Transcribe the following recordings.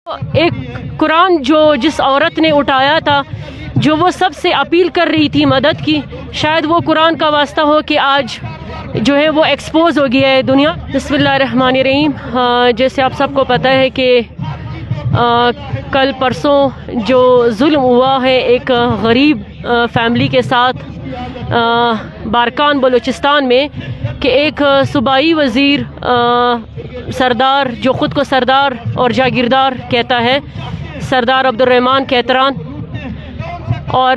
ایک قرآن جس عورت نے اٹھایا تھا، جو وہ سب سے اپیل کر رہی تھی مدد کی، شاید وہ قرآن کا واسطہ ہو کہ آج جو ہے وہ ایکسپوز ہو گیا ہے دنیا۔ بسم اللہ الرحمن الرحیم۔ جیسے آپ سب کو پتہ ہے کہ کل پرسوں جو ظلم ہوا ہے ایک غریب فیملی کے ساتھ بارکان بلوچستان میں، کہ ایک صوبائی وزیر سردار جو خود کو سردار اور جاگیردار کہتا ہے، سردار عبدالرحمن کیتران، اور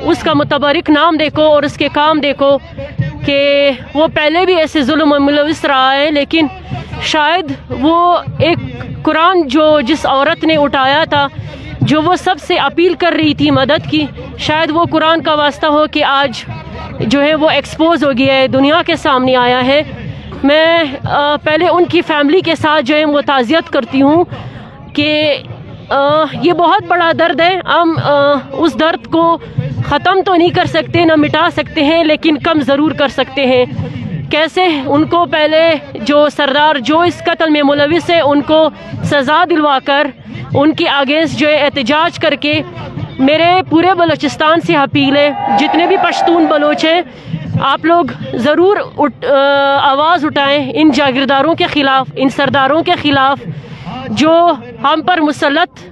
اس کا متبرک نام دیکھو اور اس کے کام دیکھو کہ وہ پہلے بھی ایسے ظلم و ملوث رہا ہے، لیکن شاید وہ ایک قرآن جس عورت نے اٹھایا تھا، جو وہ سب سے اپیل کر رہی تھی مدد کی، شاید وہ قرآن کا واسطہ ہو کہ آج جو ہے وہ ایکسپوز ہو گیا ہے، دنیا کے سامنے آیا ہے۔ میں پہلے ان کی فیملی کے ساتھ جو ہے وہ تعزیت کرتی ہوں کہ یہ بہت بڑا درد ہے۔ ہم اس درد کو ختم تو نہیں کر سکتے، نہ مٹا سکتے ہیں، لیکن کم ضرور کر سکتے ہیں۔ کیسے ان کو پہلے جو سردار جو اس قتل میں ملوث ہے ان کو سزا دلوا کر ان کے اگینسٹ جو ہے احتجاج کر کے، میرے پورے بلوچستان سے اپیل ہے، جتنے بھی پشتون بلوچ ہیں آپ لوگ ضرور آواز اٹھائیں ان جاگیرداروں کے خلاف، ان سرداروں کے خلاف جو ہم پر مسلط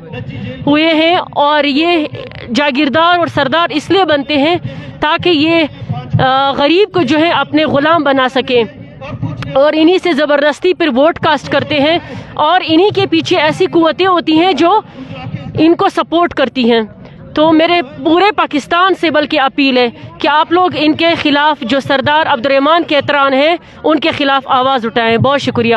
ہوئے ہیں۔ اور یہ جاگیردار اور سردار اس لیے بنتے ہیں تاکہ یہ غریب کو جو ہے اپنے غلام بنا سکیں، اور انہی سے زبردستی پھر ووٹ کاسٹ کرتے ہیں، اور انہی کے پیچھے ایسی قوتیں ہوتی ہیں جو ان کو سپورٹ کرتی ہیں۔ تو میرے پورے پاکستان سے بلکہ اپیل ہے کہ آپ لوگ ان کے خلاف، جو سردار عبدالرحمن کیتران ہیں، ان کے خلاف آواز اٹھائیں۔ بہت شکریہ۔